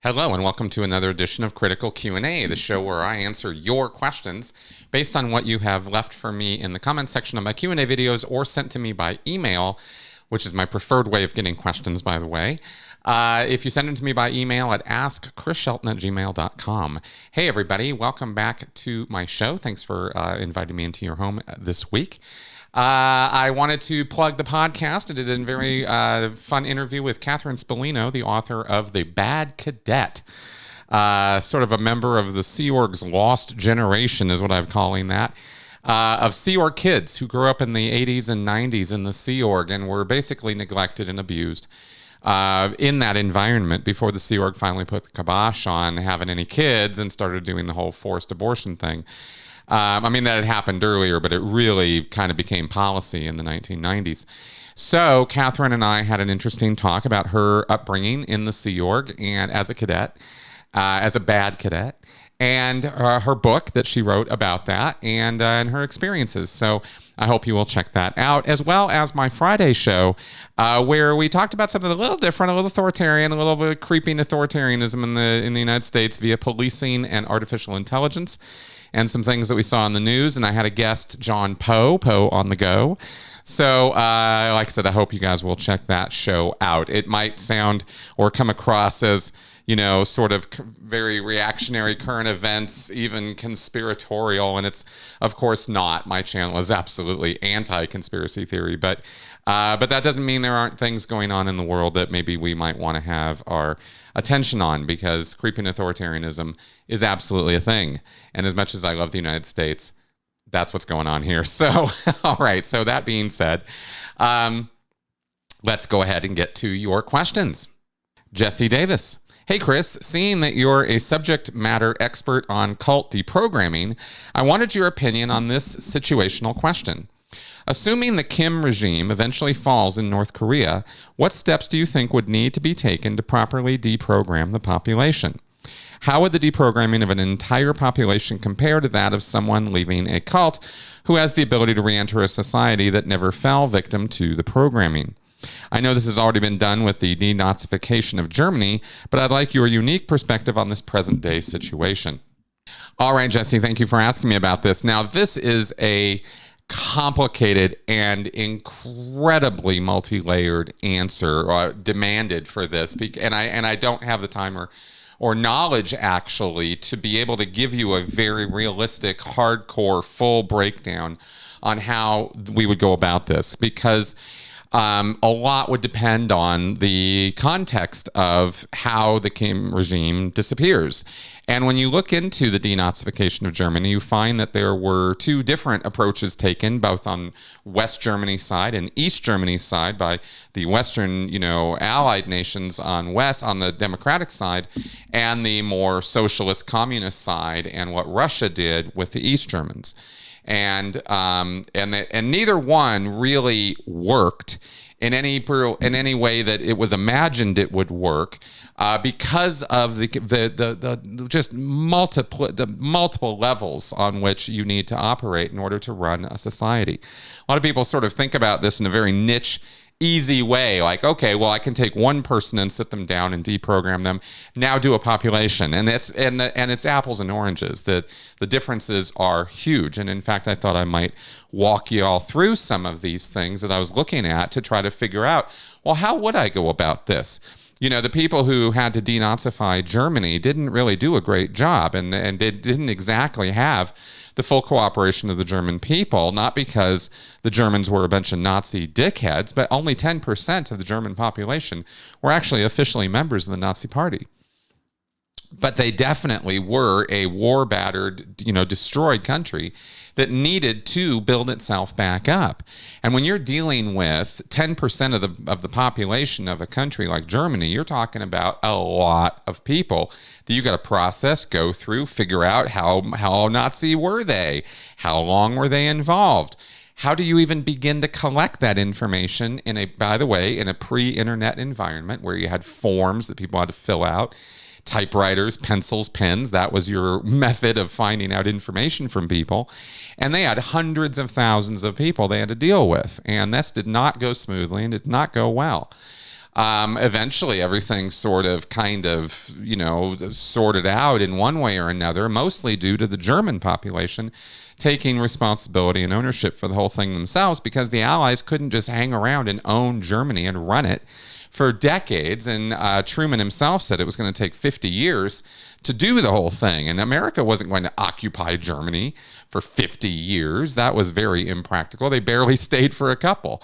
Hello and welcome to another edition of Critical Q&A, the show where I answer your questions based on what you have left for me in the comment section of my Q&A videos or sent to me by email, which is my preferred way of getting questions, by the way. If you send them to me by email at AskChrisShelton@gmail.com. Hey, everybody. Welcome back to my show. Thanks for inviting me into your home this week. I wanted to plug the podcast. I did a very fun interview with Catherine Spallino, the author of The Bad Cadet. Sort of a member of the Sea Org's lost generation is what I'm calling that. Of Sea Org kids who grew up in the 80s and 90s in the Sea Org and were basically neglected and abused in that environment before the Sea Org finally put the kibosh on having any kids and started doing the whole forced abortion thing. I mean, that had happened earlier, but it really kind of became policy in the 1990s. So Catherine and I had an interesting talk about her upbringing in the Sea Org and as a cadet, as a bad cadet, and her book that she wrote about that and her experiences. So I hope you will check that out, as well as my Friday show, where we talked about something a little different, a little authoritarian, a little bit of creeping authoritarianism in the United States via policing and artificial intelligence, and some things that we saw in the news. And I had a guest, John Poe on the go. So, like I said, I hope you guys will check that show out. It might sound or come across as, you know, sort of very reactionary current events, even conspiratorial. And it's, of course, not. My channel is absolutely anti-conspiracy theory. But that doesn't mean there aren't things going on in the world that maybe we might want to have our attention on, because creeping authoritarianism is absolutely a thing. And as much as I love the United States, that's what's going on here. So, all right. So that being said, let's go ahead and get to your questions. Jesse Davis. Hey, Chris, seeing that you're a subject matter expert on cult deprogramming, I wanted your opinion on this situational question. Assuming the Kim regime eventually falls in North Korea, what steps do you think would need to be taken to properly deprogram the population? How would the deprogramming of an entire population compare to that of someone leaving a cult who has the ability to re-enter a society that never fell victim to the programming? I know this has already been done with the denazification of Germany, but I'd like your unique perspective on this present-day situation. All right, Jesse, thank you for asking me about this. Now, this is a complicated and incredibly multi-layered answer demanded for this, and I don't have the time or knowledge actually to be able to give you a very realistic, hardcore, full breakdown on how we would go about this, because a lot would depend on the context of how the Kim regime disappears. And when you look into the denazification of Germany, you find that there were two different approaches taken, both on West Germany's side and East Germany's side by the Western, allied nations on the Democratic side, and the more socialist communist side, and what Russia did with the East Germans. And neither one really worked in any way that it was imagined it would work, because of the just multiple levels on which you need to operate in order to run a society. A lot of people sort of think about this in a very niche, easy way, like, okay, well, I can take one person and sit them down and deprogram them. Now do a population, and it's apples and oranges. The differences are huge, and in fact, I thought I might walk you all through some of these things that I was looking at to try to figure out, well, how would I go about this? The people who had to denazify Germany didn't really do a great job, and they didn't exactly have the full cooperation of the German people, not because the Germans were a bunch of Nazi dickheads, but only 10% of the German population were actually officially members of the Nazi Party. But they definitely were a war-battered, destroyed country that needed to build itself back up. And when you're dealing with 10% of the population of a country like Germany, you're talking about a lot of people that you got to process, go through, figure out how Nazi were they, how long were they involved. How do you even begin to collect that information in a pre-internet environment where you had forms that people had to fill out? Typewriters, pencils, pens, that was your method of finding out information from people. And they had hundreds of thousands of people they had to deal with. And this did not go smoothly and did not go well. Eventually, everything kind of, sorted out in one way or another, mostly due to the German population taking responsibility and ownership for the whole thing themselves, because the Allies couldn't just hang around and own Germany and run it for decades. And Truman himself said it was going to take 50 years to do the whole thing. And America wasn't going to occupy Germany for 50 years. That was very impractical. They barely stayed for a couple.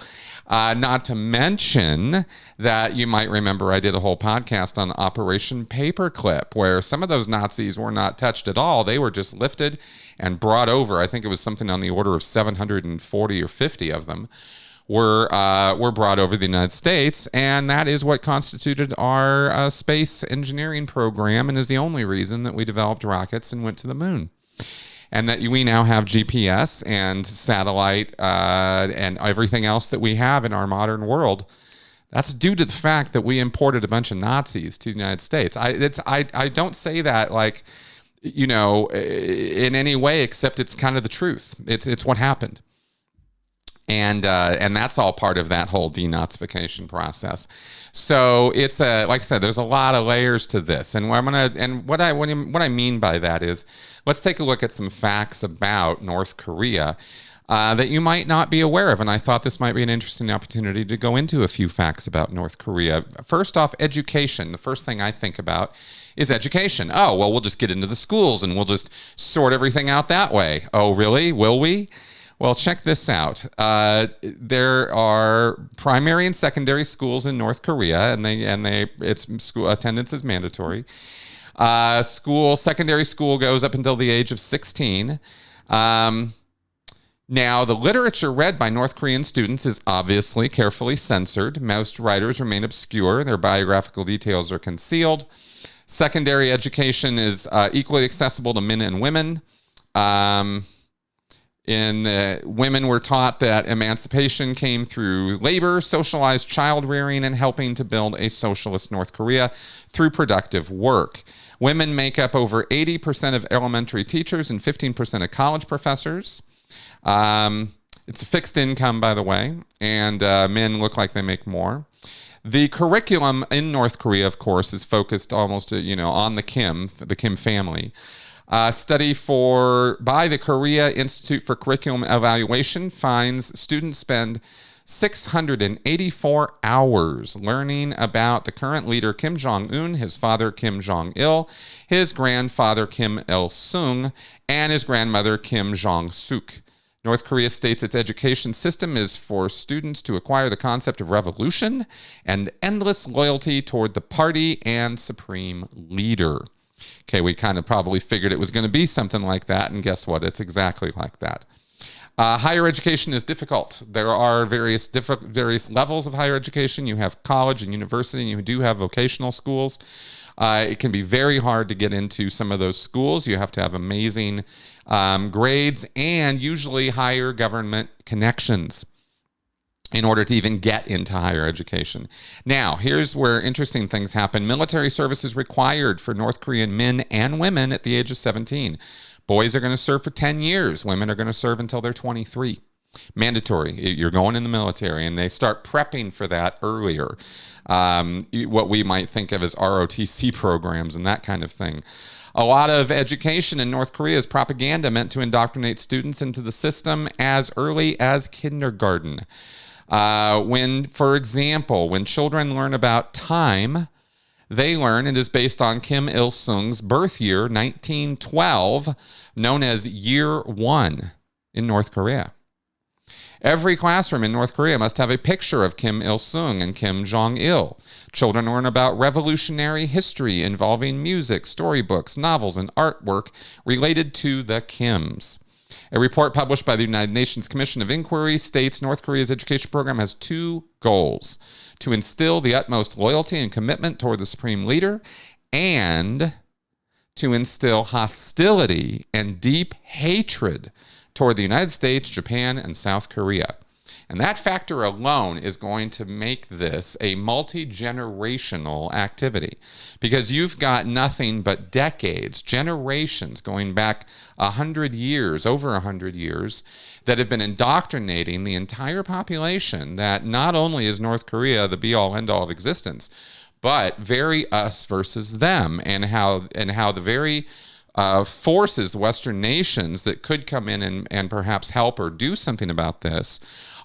Not to mention that you might remember I did a whole podcast on Operation Paperclip, where some of those Nazis were not touched at all. They were just lifted and brought over. I think it was something on the order of 740 or 50 of them were brought over to the United States, and that is what constituted our space engineering program, and is the only reason that we developed rockets and went to the moon. And that we now have GPS and satellite and everything else that we have in our modern world. That's due to the fact that we imported a bunch of Nazis to the United States. I don't say that like, in any way, except it's kind of the truth. It's what happened. And that's all part of that whole denazification process. So it's like I said, there's a lot of layers to this. And what I mean by that is, let's take a look at some facts about North Korea that you might not be aware of. And I thought this might be an interesting opportunity to go into a few facts about North Korea. First off, education. The first thing I think about is education. Oh, well, we'll just get into the schools and we'll just sort everything out that way. Oh, really? Will we? Well, check this out. There are primary and secondary schools in North Korea, and school attendance is mandatory. Secondary school goes up until the age of 16. Now, the literature read by North Korean students is obviously carefully censored. Most writers remain obscure. Their biographical details are concealed. Secondary education is equally accessible to men and women. Women were taught that emancipation came through labor, socialized child rearing, and helping to build a socialist North Korea through productive work. Women make up over 80% of elementary teachers and 15% of college professors. It's a fixed income, by the way, and men look like they make more. The curriculum in North Korea, of course, is focused almost, on the Kim family. Study by the Korea Institute for Curriculum Evaluation finds students spend 684 hours learning about the current leader Kim Jong-un, his father Kim Jong-il, his grandfather Kim Il-sung, and his grandmother Kim Jong-suk. North Korea states its education system is for students to acquire the concept of revolution and endless loyalty toward the party and supreme leader. Okay, we kind of probably figured it was going to be something like that, and guess what? It's exactly like that. Higher education is difficult. There are various levels of higher education. You have college and university, and you do have vocational schools. It can be very hard to get into some of those schools. You have to have amazing grades and usually higher government connections in order to even get into higher education. Now, here's where interesting things happen. Military service is required for North Korean men and women at the age of 17. Boys are going to serve for 10 years. Women are going to serve until they're 23. Mandatory. You're going in the military, and they start prepping for that earlier. What we might think of as ROTC programs and that kind of thing. A lot of education in North Korea is propaganda meant to indoctrinate students into the system as early as kindergarten. For example, when children learn about time, they learn it is based on Kim Il-sung's birth year, 1912, known as Year One in North Korea. Every classroom in North Korea must have a picture of Kim Il-sung and Kim Jong-il. Children learn about revolutionary history involving music, storybooks, novels, and artwork related to the Kims. A report published by the United Nations Commission of Inquiry states North Korea's education program has two goals: to instill the utmost loyalty and commitment toward the supreme leader, and to instill hostility and deep hatred toward the United States, Japan, and South Korea. And that factor alone is going to make this a multi-generational activity, because you've got nothing but decades, generations going back 100 years, over 100 years, that have been indoctrinating the entire population that not only is North Korea the be-all, end-all of existence, but very us versus them, and how the very forces, the Western nations that could come in and perhaps help or do something about this,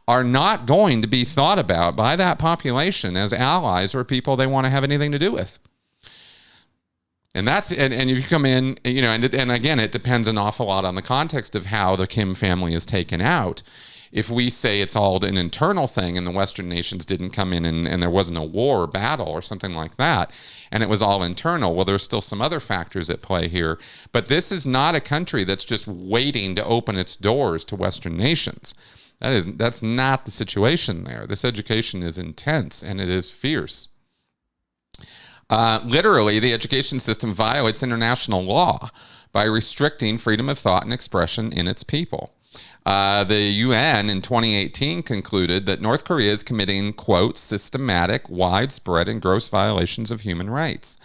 are not going to be thought about by that population as allies or people they want to have anything to do with. And that's and if you come in, and again, it depends an awful lot on the context of how the Kim family is taken out. If we say it's all an internal thing and the Western nations didn't come in and there wasn't a war or battle or something like that, and it was all internal, well, there's still some other factors at play here. But this is not a country that's just waiting to open its doors to Western nations. That's not the situation there. This education is intense and it is fierce. Literally, the education system violates international law by restricting freedom of thought and expression in its people. The UN in 2018 concluded that North Korea is committing, quote, systematic, widespread, and gross violations of human rights.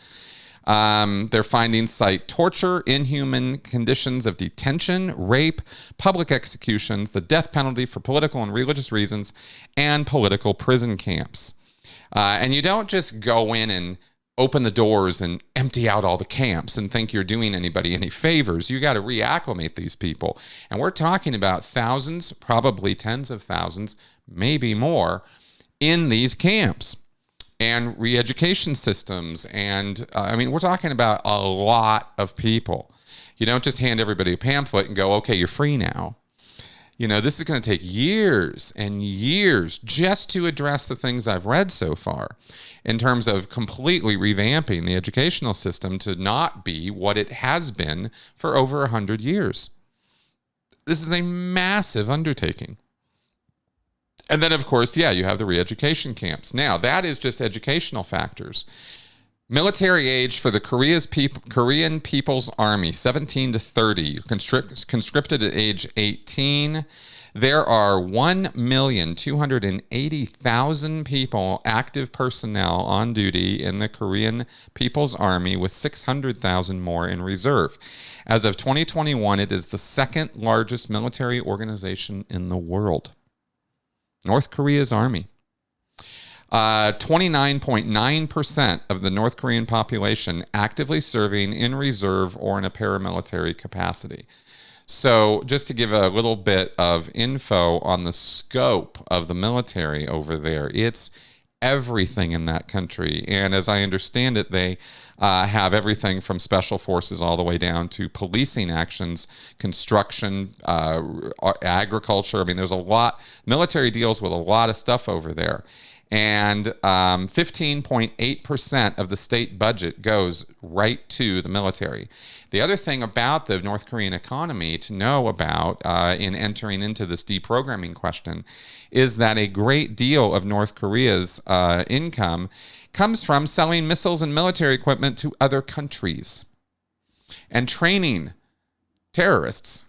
Their findings cite torture, inhuman conditions of detention, rape, public executions, the death penalty for political and religious reasons, and political prison camps. And you don't just go in and open the doors and empty out all the camps and think you're doing anybody any favors. You got to reacclimate these people. And we're talking about thousands, probably tens of thousands, maybe more, in these camps and re-education systems. And we're talking about a lot of people. You don't just hand everybody a pamphlet and go, okay, you're free now. This is going to take years and years just to address the things I've read so far in terms of completely revamping the educational system to not be what it has been for over 100 years. This is a massive undertaking. And then, of course, you have the re-education camps. Now, that is just educational factors. Military age for the Korean People's Army, 17 to 30, conscripted at age 18. There are 1,280,000 people, active personnel on duty in the Korean People's Army, with 600,000 more in reserve. As of 2021, it is the second largest military organization in the world. North Korea's Army. 29.9% of the North Korean population actively serving in reserve or in a paramilitary capacity. So just to give a little bit of info on the scope of the military over there, it's everything in that country. And as I understand it, they have everything from special forces all the way down to policing actions, construction, agriculture. There's a lot. Military deals with a lot of stuff over there. And 15.8% of the state budget goes right to the military. The other thing about the North Korean economy to know about in entering into this deprogramming question is that a great deal of North Korea's income comes from selling missiles and military equipment to other countries and training terrorists,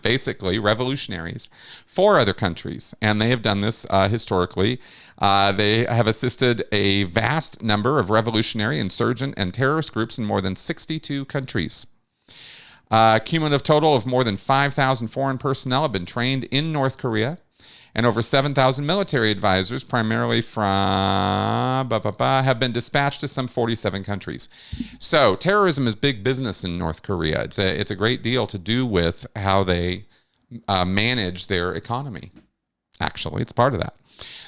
basically revolutionaries, for other countries. And they have done this historically. They have assisted a vast number of revolutionary, insurgent, and terrorist groups in more than 62 countries. Cumulative total of more than 5,000 foreign personnel have been trained in North Korea, and over 7,000 military advisors, primarily from have been dispatched to some 47 countries. So terrorism is big business in North Korea. It's a great deal to do with how they manage their economy. Actually, it's part of that.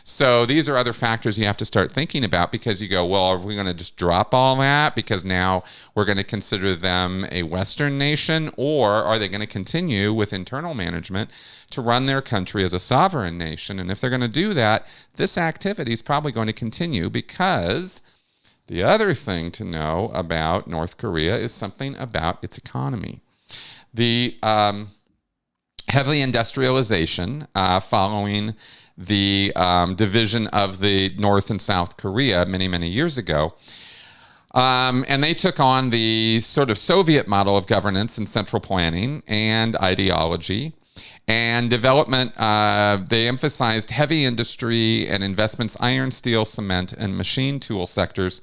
So these are other factors you have to start thinking about, because you go, well, are we going to just drop all that because now we're going to consider them a Western nation, or are they going to continue with internal management to run their country as a sovereign nation? And if they're going to do that, this activity is probably going to continue, because the other thing to know about North Korea is something about its economy. The heavy industrialization following the division of the North and South Korea many, many years ago. And they took on the sort of Soviet model of governance and central planning and ideology. And development, they emphasized heavy industry and investments, iron, steel, cement, and machine tool sectors.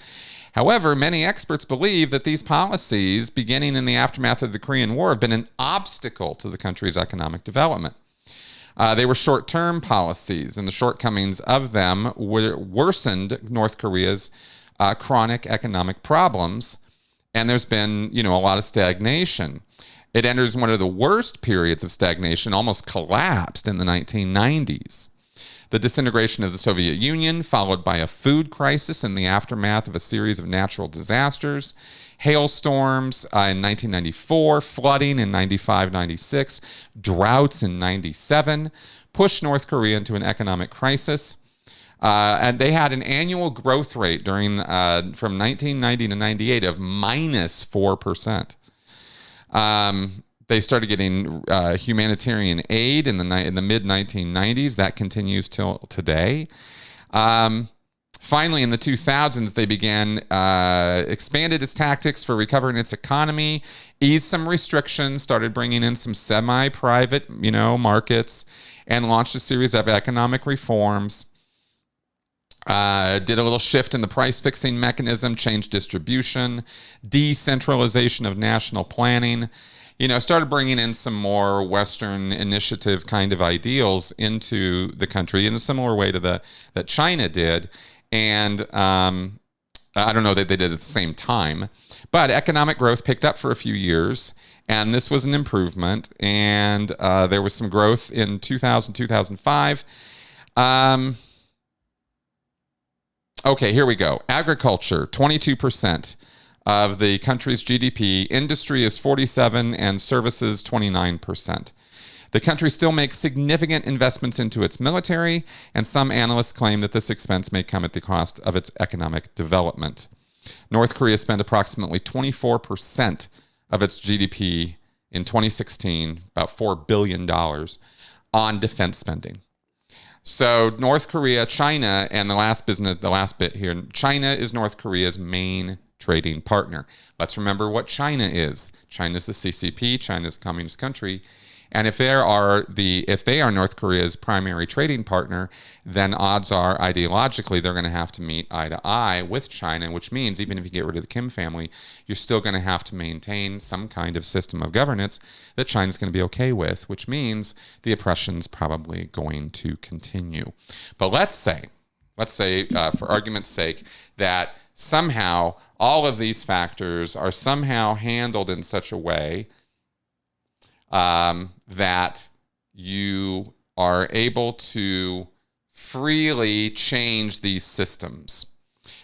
However, many experts believe that these policies, beginning in the aftermath of the Korean War, have been an obstacle to the country's economic development. They were short-term policies, and the shortcomings of them worsened North Korea's chronic economic problems, and there's been, a lot of stagnation. It enters one of the worst periods of stagnation, almost collapsed in the 1990s. The disintegration of the Soviet Union, followed by a food crisis in the aftermath of a series of natural disasters, hailstorms in 1994, flooding in 95-96, droughts in 97, pushed North Korea into an economic crisis. And they had an annual growth rate from 1990 to 98 of minus 4%. They started getting humanitarian aid in the mid-1990s. That continues till today. Finally, in the 2000s, they began expanded its tactics for recovering its economy, eased some restrictions, started bringing in some semi-private, markets, and launched a series of economic reforms. Did a little shift in the price-fixing mechanism, changed distribution, decentralization of national planning. Started bringing in some more Western initiative kind of ideals into the country in a similar way to that China did. And I don't know that they did at the same time, but economic growth picked up for a few years, and this was an improvement. And there was some growth in 2000, 2005. Okay, here we go. Agriculture, 22% of the country's GDP. Industry is 47%, and services 29%. The country still makes significant investments into its military, and some analysts claim that this expense may come at the cost of its economic development. North Korea spent approximately 24% of its GDP in 2016, about $4 billion, on defense spending. So North Korea, China, and the last bit here, China is North Korea's main trading partner. Let's remember what China is. China is the CCP. China is a communist country. And if they are North Korea's primary trading partner, then odds are ideologically they're going to have to meet eye to eye with China, which means even if you get rid of the Kim family, you're still going to have to maintain some kind of system of governance that China's going to be okay with, which means the oppression's probably going to continue. But let's say for argument's sake, that somehow all of these factors are somehow handled in such a way that you are able to freely change these systems.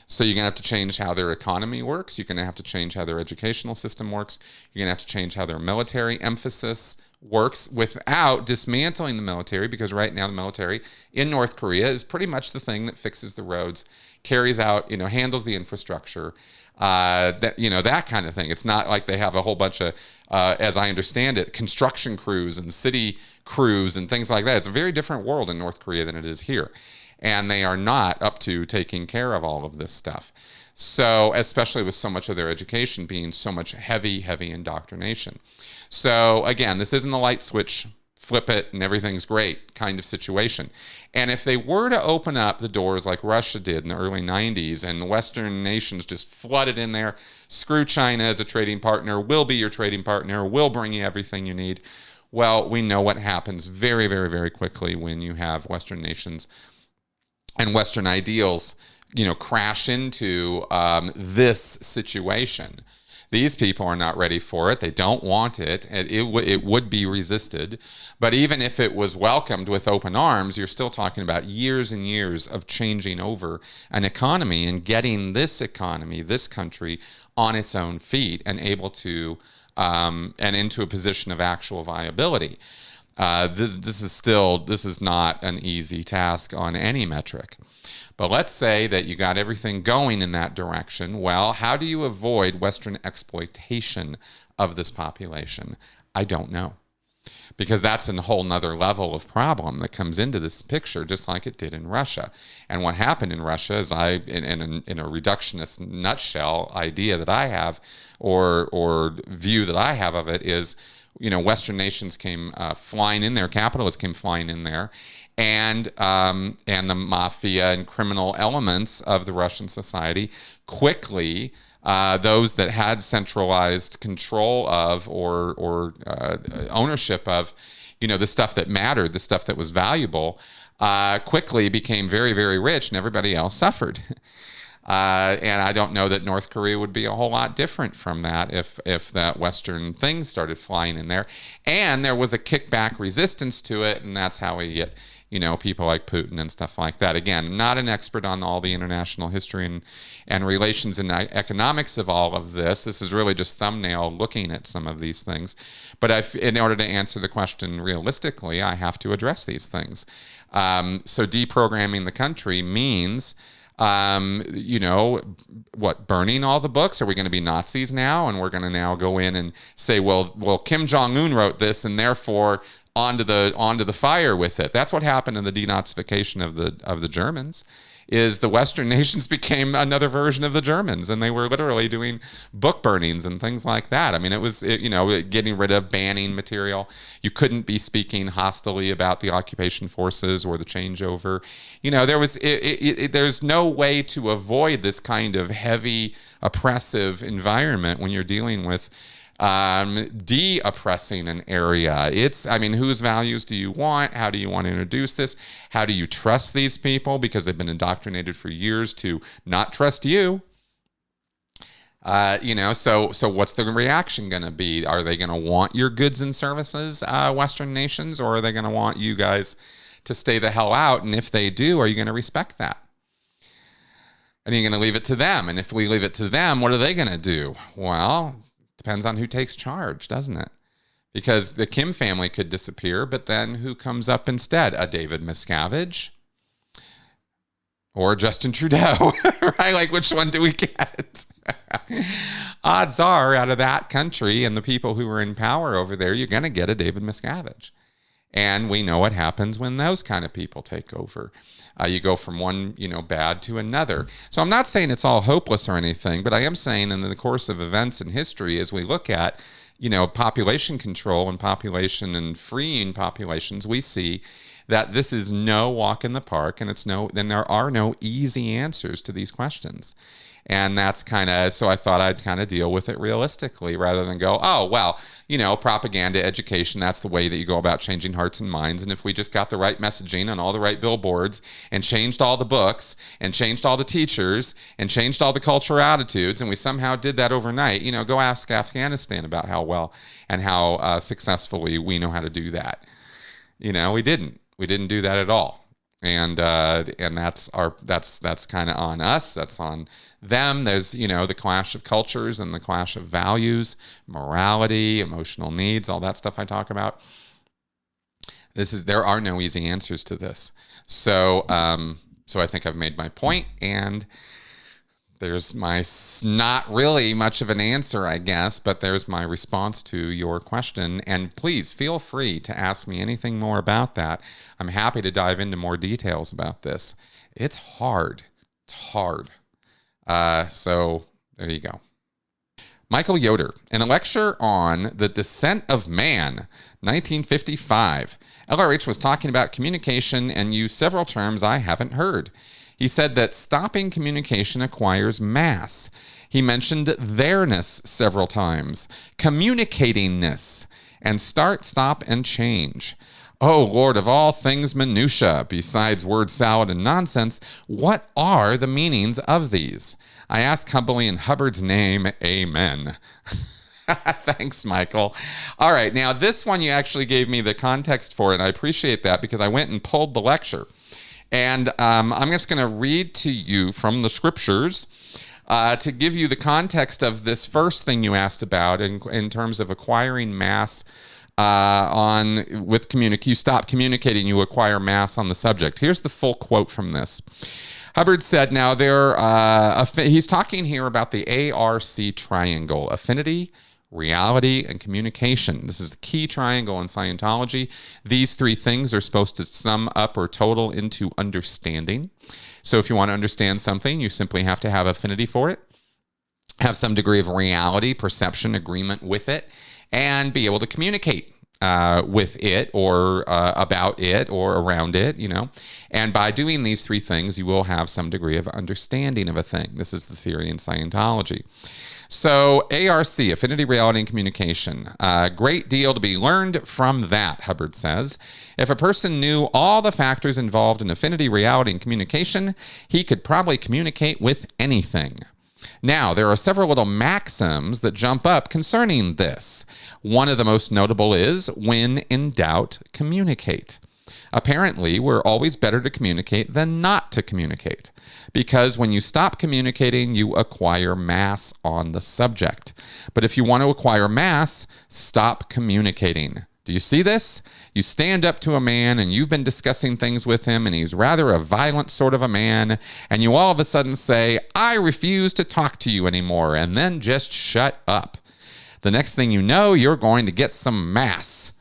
So you're going to have to change how their economy works. You're going to have to change how their educational system works. You're going to have to change how their military emphasis works without dismantling the military, because right now the military in North Korea is pretty much the thing that fixes the roads, carries out, handles the infrastructure, that kind of thing. It's not like they have a whole bunch of, as I understand it, construction crews and city crews and things like that. It's a very different world in North Korea than it is here. And they are not up to taking care of all of this stuff. So, especially with so much of their education being so much heavy indoctrination. So, again, this isn't a light switch, flip it and everything's great kind of situation. And if they were to open up the doors like Russia did in the early 90s and the Western nations just flooded in there, screw China as a trading partner, we'll be your trading partner, we'll bring you everything you need. Well, we know what happens very, very, very quickly when you have Western nations and Western ideals, crash into this situation. These people are not ready for it. They don't want it. It would be resisted. But even if it was welcomed with open arms, you're still talking about years and years of changing over an economy and getting this economy, this country, on its own feet and able to, and into a position of actual viability. This is not an easy task on any metric. But let's say that you got everything going in that direction. Well, how do you avoid Western exploitation of this population? I don't know. because that's a whole nother level of problem that comes into this picture, just like it did in Russia. And what happened in Russia is in a reductionist nutshell idea that I have, or view that I have of it is, Western nations came flying in there, capitalists came flying in there, and the mafia and criminal elements of the Russian society quickly, those that had centralized control of or ownership of, the stuff that mattered, the stuff that was valuable, quickly became very, very rich, and everybody else suffered. And I don't know that North Korea would be a whole lot different from that if that Western thing started flying in there. And there was a kickback resistance to it, and that's how we get, people like Putin and stuff like that. Again, not an expert on all the international history and relations and economics of all of this. This is really just thumbnail looking at some of these things. But in order to answer the question realistically, I have to address these things. So deprogramming the country means, burning all the books? Are we going to be Nazis now? And we're going to now go in and say, well, Kim Jong-un wrote this, and therefore onto the fire with it. That's what happened in the denazification of the Germans. Is the Western nations became another version of the Germans, and they were literally doing book burnings and things like that. I mean, it was getting rid of, banning material. You couldn't be speaking hostilely about the occupation forces or the changeover. There's no way to avoid this kind of heavy, oppressive environment when you're dealing with de-oppressing an area. Whose values do you want? How do you want to introduce this? How do you trust these people? Because they've been indoctrinated for years to not trust you. So what's the reaction going to be? Are they going to want your goods and services, Western nations, or are they going to want you guys to stay the hell out? And if they do, are you going to respect that? And you're going to leave it to them. And if we leave it to them, what are they going to do? Well, depends on who takes charge, doesn't it? Because the Kim family could disappear, but then who comes up instead? A David Miscavige or Justin Trudeau, right? Like, which one do we get? Odds are, out of that country and the people who are in power over there, you're going to get a David Miscavige. And we know what happens when those kind of people take over. You go from one, bad to another. So I'm not saying it's all hopeless or anything, but I am saying in the course of events in history, as we look at, population control and population and freeing populations, we see that this is no walk in the park, and then there are no easy answers to these questions. And that's so I thought I'd kind of deal with it realistically rather than go, oh, well, propaganda, education, that's the way that you go about changing hearts and minds. And if we just got the right messaging on all the right billboards and changed all the books and changed all the teachers and changed all the cultural attitudes, and we somehow did that overnight, go ask Afghanistan about how well and how successfully we know how to do that. We didn't do that at all. And that's kind of on us. That's on them. There's, the clash of cultures and the clash of values, morality, emotional needs, all that stuff I talk about. There are no easy answers to this. So I think I've made my point, and there's not really much of an answer, I guess, but there's my response to your question. And please feel free to ask me anything more about that. I'm happy to dive into more details about this. It's hard. It's hard. So there you go. Michael Yoder, in a lecture on The Descent of Man, 1955, LRH was talking about communication and used several terms I haven't heard. He said that stopping communication acquires mass. He mentioned there-ness several times, communicatingness, and start, stop, and change. Oh, Lord of all things minutia, besides word salad and nonsense, what are the meanings of these? I ask humbly in Hubbard's name, amen. Thanks, Michael. All right, now this one you actually gave me the context for, and I appreciate that because I went and pulled the lecture. And I'm just going to read to you from the scriptures to give you the context of this first thing you asked about in terms of acquiring mass you stop communicating, you acquire mass on the subject. Here's the full quote from this. Hubbard said, now he's talking here about the ARC triangle, affinity, reality, and communication. This is the key triangle in Scientology. These three things are supposed to sum up or total into understanding. So if you want to understand something, you simply have to have affinity for it, have some degree of reality, perception, agreement with it, and be able to communicate with it or about it or around it, you know. And by doing these three things, you will have some degree of understanding of a thing. This is the theory in Scientology. So ARC, affinity, reality, and communication. Great deal to be learned from that, Hubbard says. If a person knew all the factors involved in affinity, reality, and communication, he could probably communicate with anything. Now, there are several little maxims that jump up concerning this. One of the most notable is, when in doubt, communicate. Apparently, we're always better to communicate than not to communicate, because when you stop communicating, you acquire mass on the subject. But if you want to acquire mass, stop communicating. Do you see this? You stand up to a man and you've been discussing things with him and he's rather a violent sort of a man, and you all of a sudden say, "I refuse to talk to you anymore," and then just shut up. The next thing you know, you're going to get some mass,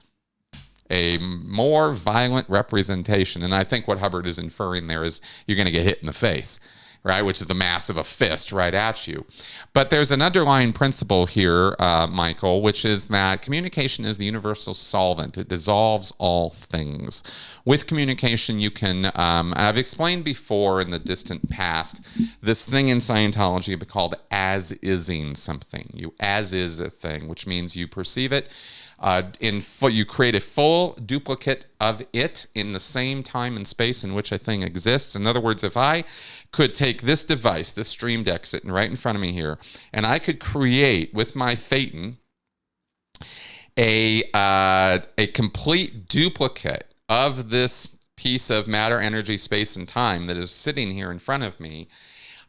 a more violent representation. And I think what Hubbard is inferring there is you're going to get hit in the face, right? Which is the mass of a fist right at you. But there's an underlying principle here, Michael, which is that communication is the universal solvent. It dissolves all things. With communication, you can, I've explained before in the distant past, this thing in Scientology called as-ising something. You as-is a thing, which means you perceive it you create a full duplicate of it in the same time and space in which a thing exists. In other words, if I could take this device, this Stream Deck sitting right in front of me here, and I could create with my Phaeton a complete duplicate of this piece of matter, energy, space, and time that is sitting here in front of me,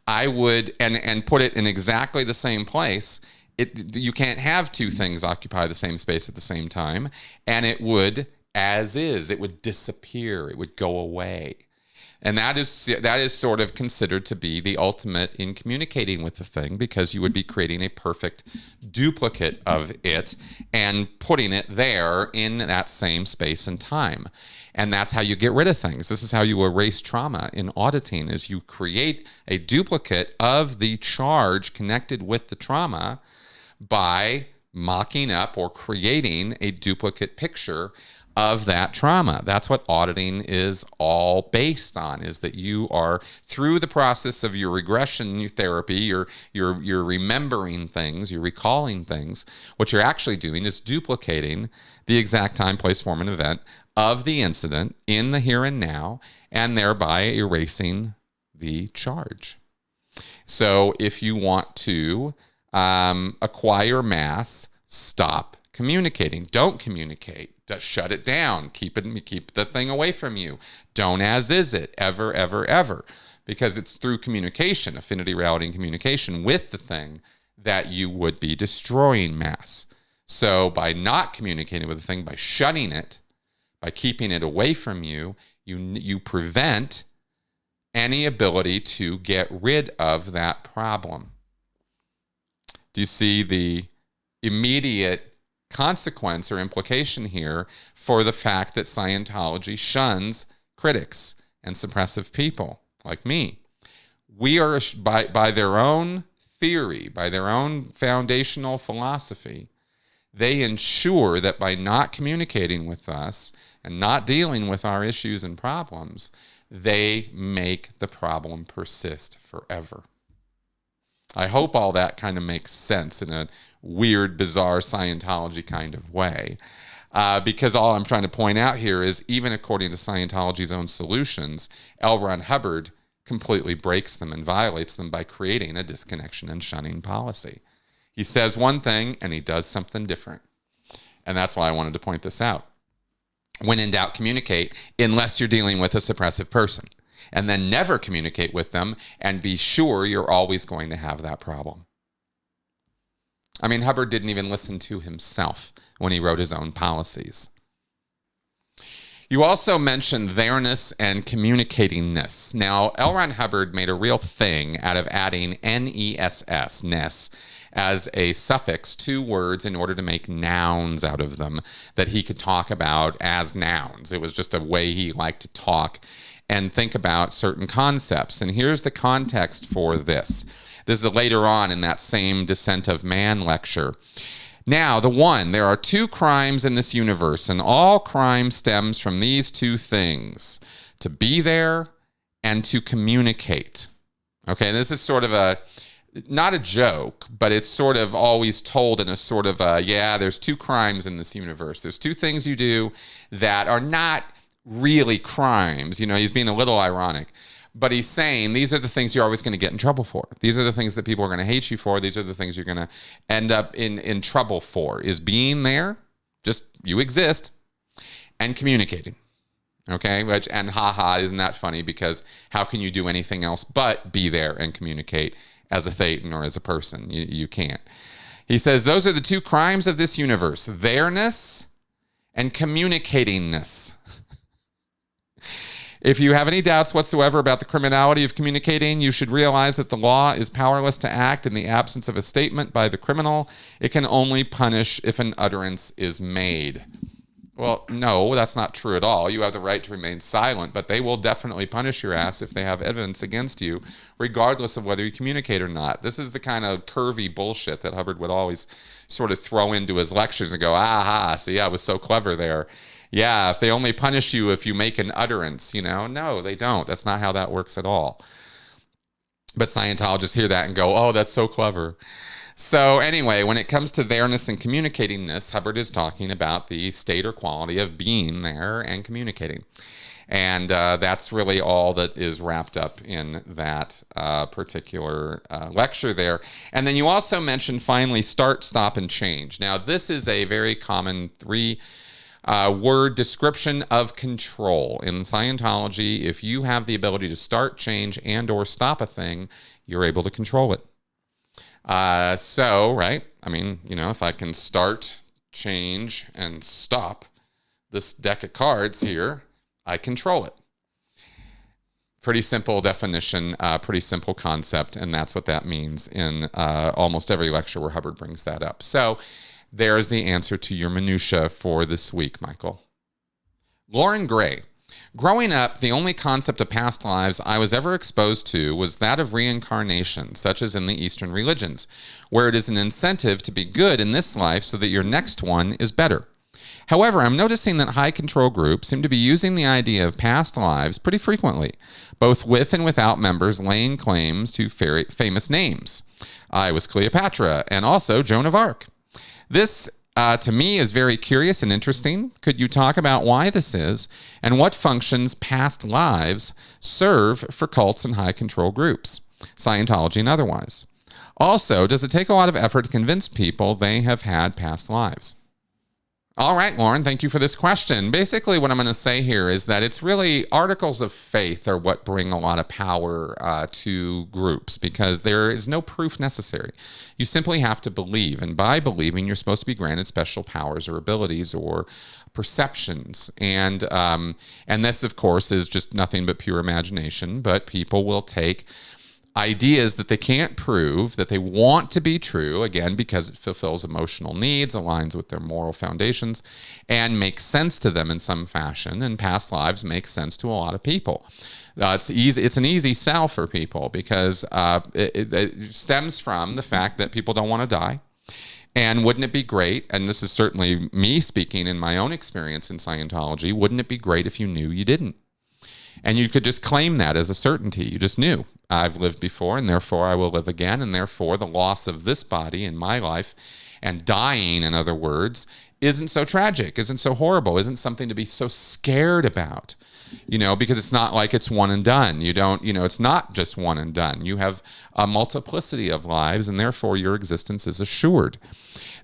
I would, and put it in exactly the same place. You can't have two things occupy the same space at the same time, and it would, as is, it would disappear, it would go away. And that is sort of considered to be the ultimate in communicating with the thing, because you would be creating a perfect duplicate of it and putting it there in that same space and time. And that's how you get rid of things. This is how you erase trauma in auditing, is you create a duplicate of the charge connected with the trauma by mocking up or creating a duplicate picture of that trauma. That's what auditing is all based on, is that you are, through the process of your regression therapy, you're remembering things, you're recalling things. What you're actually doing is duplicating the exact time, place, form, and event of the incident in the here and now, and thereby erasing the charge. So if you want to acquire mass, stop communicating. Don't communicate. Just shut it down. Keep the thing away from you. Don't as-is it ever, ever, ever. Because it's through communication, affinity, reality, and communication with the thing, that you would be destroying mass. So by not communicating with the thing, by shutting it, by keeping it away from you, you prevent any ability to get rid of that problem. Do you see the immediate consequence or implication here for the fact that Scientology shuns critics and suppressive people like me? We are, by their own theory, by their own foundational philosophy, they ensure that by not communicating with us and not dealing with our issues and problems, they make the problem persist forever. I hope all that kind of makes sense in a weird, bizarre Scientology kind of way. Because all I'm trying to point out here is, even according to Scientology's own solutions, L. Ron Hubbard completely breaks them and violates them by creating a disconnection and shunning policy. He says one thing and he does something different. And that's why I wanted to point this out. When in doubt, communicate, unless you're dealing with a suppressive person. And then never communicate with them, and be sure you're always going to have that problem. I mean, Hubbard didn't even listen to himself when he wrote his own policies. You also mentioned there-ness and communicatingness. Now, L. Ron Hubbard made a real thing out of adding N-E-S-S, ness, as a suffix to words in order to make nouns out of them that he could talk about as nouns. It was just a way he liked to talk and think about certain concepts. And here's the context for this. This is later on in that same Descent of Man lecture. Now, there are two crimes in this universe, and all crime stems from these two things: to be there and to communicate. Okay, this is sort of not a joke, but it's sort of always told in a sort of there's two crimes in this universe. There's two things you do that are not really crimes. He's being a little ironic. But he's saying these are the things you're always going to get in trouble for. These are the things that people are going to hate you for. These are the things you're going to end up in trouble for, is being there, just you exist, and communicating. Okay? And isn't that funny? Because how can you do anything else but be there and communicate as a thetan or as a person? You can't. He says those are the two crimes of this universe: there-ness and communicatingness. If you have any doubts whatsoever about the criminality of communicating, you should realize that the law is powerless to act in the absence of a statement by the criminal. It can only punish if an utterance is made. Well, no, that's not true at all. You have the right to remain silent, but they will definitely punish your ass if they have evidence against you, regardless of whether you communicate or not. This is the kind of curvy bullshit that Hubbard would always sort of throw into his lectures and go, see, I was so clever there. Yeah, if they only punish you if you make an utterance, No, they don't. That's not how that works at all. But Scientologists hear that and go, oh, that's so clever. So anyway, when it comes to there-ness and communicatingness, Hubbard is talking about the state or quality of being there and communicating. And that's really all that is wrapped up in that particular lecture there. And then you also mentioned, finally, start, stop, and change. Now, this is a very common word description of control. In Scientology, if you have the ability to start, change, and or stop a thing, you're able to control it. Right? If I can start, change, and stop this deck of cards here, I control it. Pretty simple definition, pretty simple concept, and that's what that means in almost every lecture where Hubbard brings that up. So there's the answer to your minutia for this week, Michael. Lauren Gray. Growing up, the only concept of past lives I was ever exposed to was that of reincarnation, such as in the Eastern religions, where it is an incentive to be good in this life so that your next one is better. However, I'm noticing that high control groups seem to be using the idea of past lives pretty frequently, both with and without members laying claims to famous names. I was Cleopatra and also Joan of Arc. This, to me, is very curious and interesting. Could you talk about why this is and what functions past lives serve for cults and high control groups, Scientology and otherwise? Also, does it take a lot of effort to convince people they have had past lives? All right, Lauren, thank you for this question. Basically, what I'm going to say here is that it's really articles of faith are what bring a lot of power to groups, because there is no proof necessary. You simply have to believe, and by believing, you're supposed to be granted special powers or abilities or perceptions. And this, of course, is just nothing but pure imagination, but people will take ideas that they can't prove, that they want to be true, again, because it fulfills emotional needs, aligns with their moral foundations, and makes sense to them in some fashion. And past lives make sense to a lot of people. It's easy. It's an easy sell for people because it stems from the fact that people don't want to die. And wouldn't it be great, and this is certainly me speaking in my own experience in Scientology, wouldn't it be great if you knew you didn't? And you could just claim that as a certainty. You just knew, I've lived before, and therefore I will live again, and therefore the loss of this body in my life, and dying, in other words, isn't so tragic, isn't so horrible, isn't something to be so scared about, because it's not like it's one and done. It's not just one and done. You have a multiplicity of lives, and therefore your existence is assured.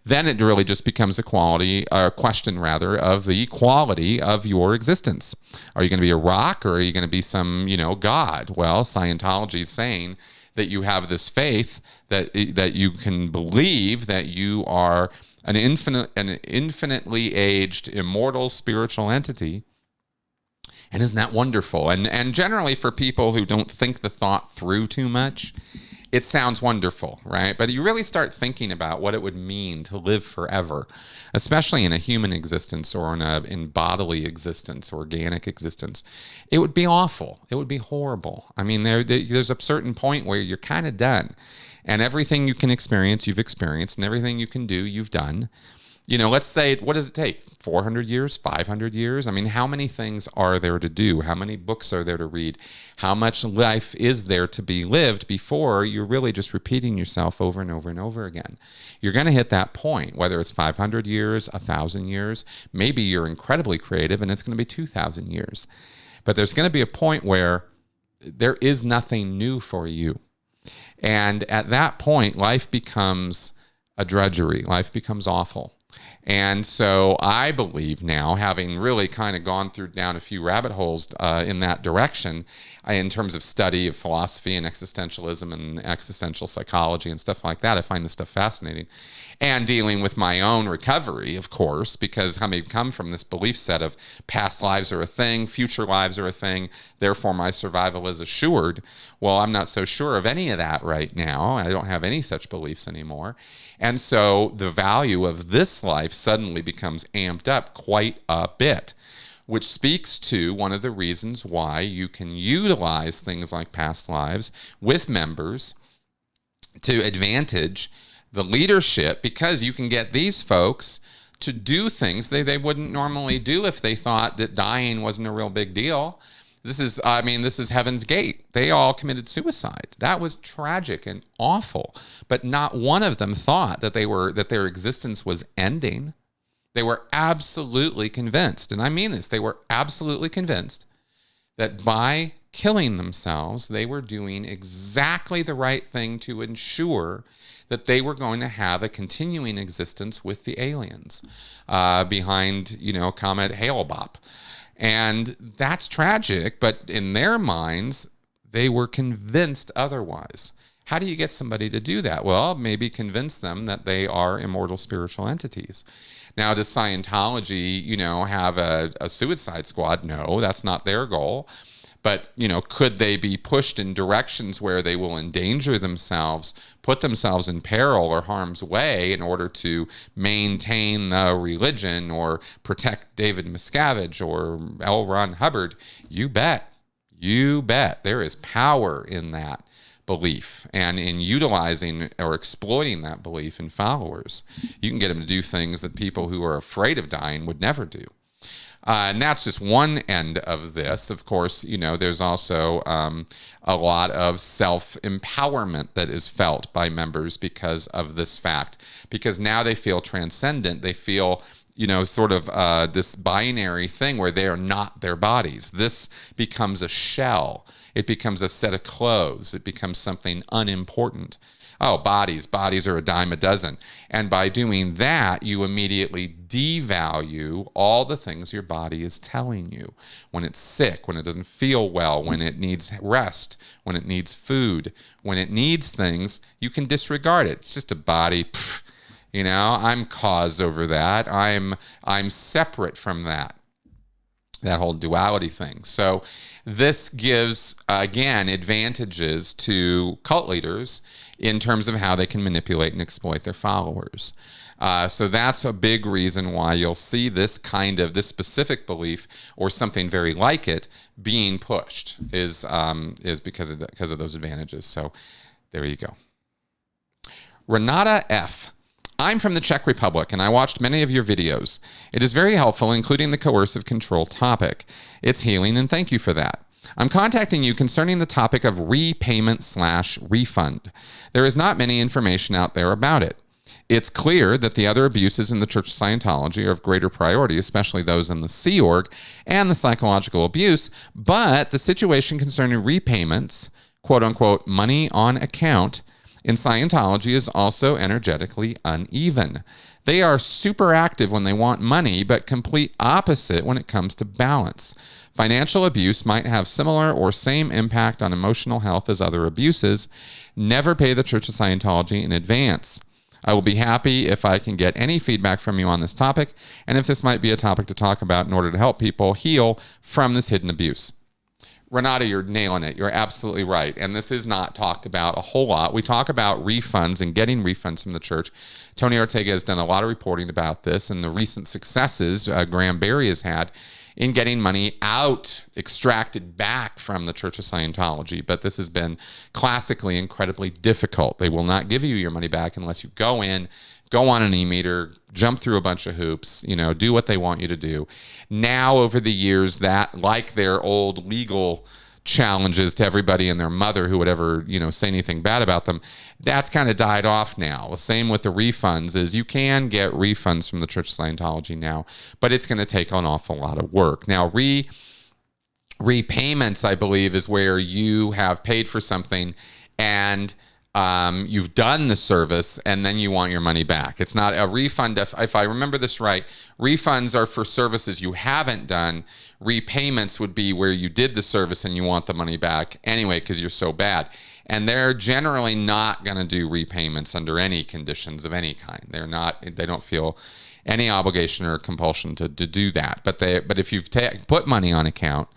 Then it really just becomes a question of the quality of your existence. Are you going to be a rock, or are you going to be some, God? Well, Scientology is saying that you have this faith that you can believe that you are an infinitely aged, immortal spiritual entity, And isn't that wonderful? And generally for people who don't think the thought through too much, it sounds wonderful, right? But you really start thinking about what it would mean to live forever, especially in a human existence or in bodily existence, organic existence. It would be awful. It would be horrible. I mean, there's a certain point where you're kind of done. And everything you can experience, you've experienced, and everything you can do, you've done. You know, let's say, what does it take? 400 years, 500 years? I mean, how many things are there to do? How many books are there to read? How much life is there to be lived before you're really just repeating yourself over and over and over again? You're going to hit that point, whether it's 500 years, 1,000 years. Maybe you're incredibly creative and it's going to be 2,000 years. But there's going to be a point where there is nothing new for you. And at that point, life becomes a drudgery. Life becomes awful. And so I believe now, having really kind of gone down a few rabbit holes in that direction, in terms of study of philosophy and existentialism and existential psychology and stuff like that, I find this stuff fascinating. And dealing with my own recovery, of course, because I come from this belief set of past lives are a thing, future lives are a thing, therefore my survival is assured. Well, I'm not so sure of any of that right now. I don't have any such beliefs anymore. And so the value of this life suddenly becomes amped up quite a bit, which speaks to one of the reasons why you can utilize things like past lives with members to advantage the leadership, because you can get these folks to do things they wouldn't normally do if they thought that dying wasn't a real big deal. This is Heaven's Gate. They all committed suicide. That was tragic and awful. But not one of them thought that their existence was ending. They were absolutely convinced, and I mean this, they were absolutely convinced that by killing themselves, they were doing exactly the right thing to ensure that they were going to have a continuing existence with the aliens behind, Comet Hale-Bopp. And that's tragic, but in their minds, they were convinced otherwise. How do you get somebody to do that? Well, maybe convince them that they are immortal spiritual entities. Now, does Scientology, have a suicide squad? No, that's not their goal. But, could they be pushed in directions where they will endanger themselves, put themselves in peril or harm's way in order to maintain the religion or protect David Miscavige or L. Ron Hubbard? You bet. You bet. There is power in that belief and in utilizing or exploiting that belief in followers. You can get them to do things that people who are afraid of dying would never do. And that's just one end of this. Of course, there's also a lot of self-empowerment that is felt by members because of this fact. Because now they feel transcendent. They feel, sort of this binary thing where they are not their bodies. This becomes a shell. It becomes a set of clothes. It becomes something unimportant. Oh, bodies are a dime a dozen. And by doing that, you immediately devalue all the things your body is telling you. When it's sick, when it doesn't feel well, when it needs rest, when it needs food, when it needs things, you can disregard it. It's just a body. Pfft, I'm cause over that. I'm separate from that whole duality thing. So this gives, again, advantages to cult leaders in terms of how they can manipulate and exploit their followers. So that's a big reason why you'll see this specific belief or something very like it being pushed is because of those advantages. So there you go. Renata F. I'm from the Czech Republic, and I watched many of your videos. It is very helpful, including the coercive control topic. It's healing, and thank you for that. I'm contacting you concerning the topic of repayment/refund. There is not many information out there about it. It's clear that the other abuses in the Church of Scientology are of greater priority, especially those in the Sea Org and the psychological abuse, but the situation concerning repayments, quote-unquote, money on account, in Scientology is also energetically uneven. They are super active when they want money, but complete opposite when it comes to balance. Financial abuse might have similar or same impact on emotional health as other abuses. Never pay the Church of Scientology in advance. I will be happy if I can get any feedback from you on this topic, and if this might be a topic to talk about in order to help people heal from this hidden abuse. Renata, you're nailing it. You're absolutely right. And this is not talked about a whole lot. We talk about refunds and getting refunds from the church. Tony Ortega has done a lot of reporting about this and the recent successes Graham Barry has had in getting money out, extracted back from the Church of Scientology. But this has been classically incredibly difficult. They will not give you your money back unless you go in, go on an e-meter, jump through a bunch of hoops, do what they want you to do. Now, over the years, that, like their old legal challenges to everybody and their mother who would ever, say anything bad about them, that's kind of died off now. The same with the refunds is you can get refunds from the Church of Scientology now, but it's going to take an awful lot of work. Now, repayments, I believe, is where you have paid for something and you've done the service and then you want your money back. It's not a refund. If I remember this right, refunds are for services you haven't done. Repayments would be where you did the service and you want the money back anyway because you're so bad. And they're generally not going to do repayments under any conditions of any kind. They don't feel any obligation or compulsion to do that. But if you've put money on account,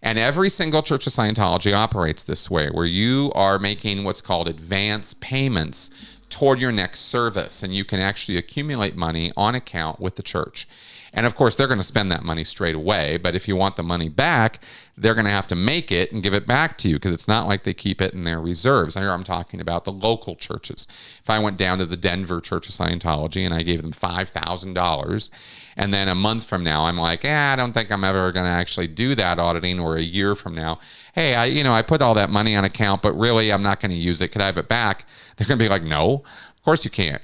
and every single Church of Scientology operates this way, where you are making what's called advance payments toward your next service, and you can actually accumulate money on account with the church. And of course, they're going to spend that money straight away, but if you want the money back, they're going to have to make it and give it back to you because it's not like they keep it in their reserves. Here I'm talking about the local churches. If I went down to the Denver Church of Scientology and I gave them $5,000, and then a month from now, I'm like, I don't think I'm ever going to actually do that auditing, or a year from now, hey, I put all that money on account, but really I'm not going to use it. Could I have it back? They're going to be like, no, of course you can't.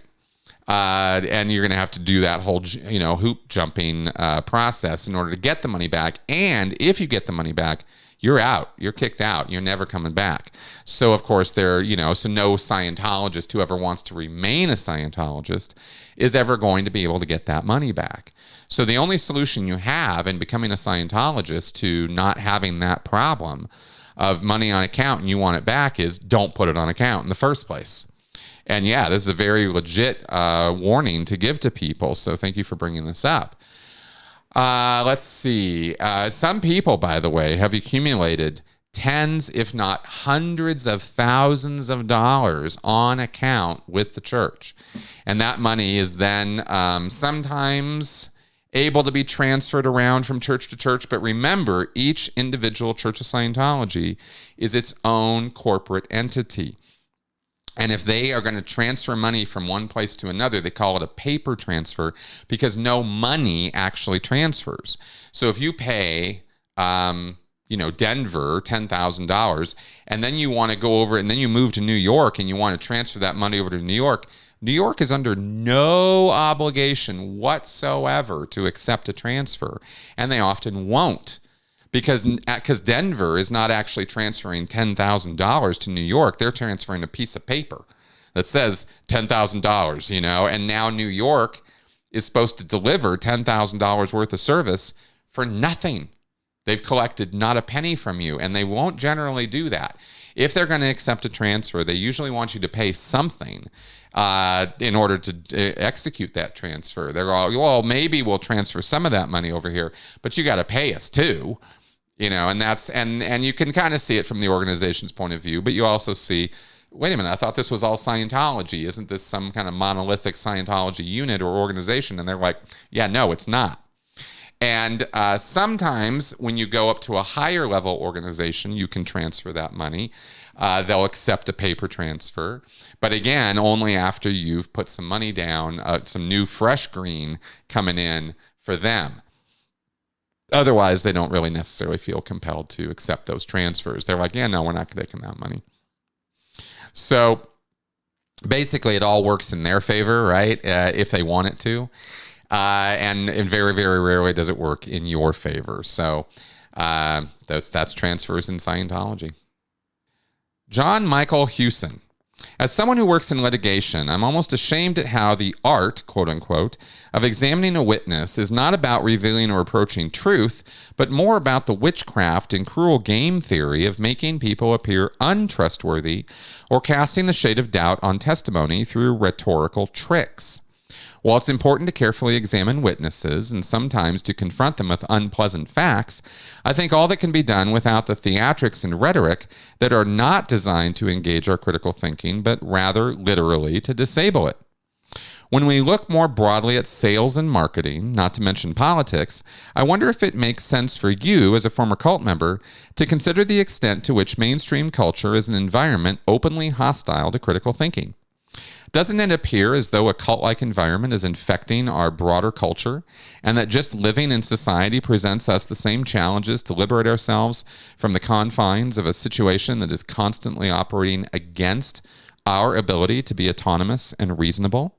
And you're going to have to do that whole, hoop jumping process in order to get the money back. And if you get the money back, you're out. You're kicked out. You're never coming back. So, of course, so no Scientologist who ever wants to remain a Scientologist is ever going to be able to get that money back. So the only solution you have in becoming a Scientologist to not having that problem of money on account and you want it back is don't put it on account in the first place. And yeah, this is a very legit warning to give to people. So thank you for bringing this up. Let's see. Some people, by the way, have accumulated tens, if not hundreds of thousands of dollars on account with the church. And that money is then sometimes able to be transferred around from church to church. But remember, each individual Church of Scientology is its own corporate entity. And if they are going to transfer money from one place to another, they call it a paper transfer because no money actually transfers. So if you pay, Denver $10,000, and then you want to go over and then you move to New York and you want to transfer that money over to New York is under no obligation whatsoever to accept a transfer. And they often won't. Because Denver is not actually transferring $10,000 to New York. They're transferring a piece of paper that says $10,000, and now New York is supposed to deliver $10,000 worth of service for nothing. They've collected not a penny from you, and they won't generally do that. If they're going to accept a transfer, they usually want you to pay something in order to execute that transfer. They're all, well, maybe we'll transfer some of that money over here, but you got to pay us too. And that's and you can kind of see it from the organization's point of view, but you also see, wait a minute, I thought this was all Scientology. Isn't this some kind of monolithic Scientology unit or organization? And they're like, yeah, no, it's not. And sometimes when you go up to a higher level organization, you can transfer that money. They'll accept a paper transfer. But again, only after you've put some money down, some new fresh green coming in for them. Otherwise, they don't really necessarily feel compelled to accept those transfers. They're like, yeah, no, we're not taking that money. So basically, it all works in their favor, right? If they want it to. And very, very rarely does it work in your favor. So that's transfers in Scientology. John Michael Hewson. As someone who works in litigation, I'm almost ashamed at how the art, quote unquote, of examining a witness is not about revealing or approaching truth, but more about the witchcraft and cruel game theory of making people appear untrustworthy or casting the shade of doubt on testimony through rhetorical tricks. While it's important to carefully examine witnesses and sometimes to confront them with unpleasant facts, I think all that can be done without the theatrics and rhetoric that are not designed to engage our critical thinking, but rather literally to disable it. When we look more broadly at sales and marketing, not to mention politics, I wonder if it makes sense for you, as a former cult member, to consider the extent to which mainstream culture is an environment openly hostile to critical thinking. Doesn't it appear as though a cult-like environment is infecting our broader culture, and that just living in society presents us the same challenges to liberate ourselves from the confines of a situation that is constantly operating against our ability to be autonomous and reasonable?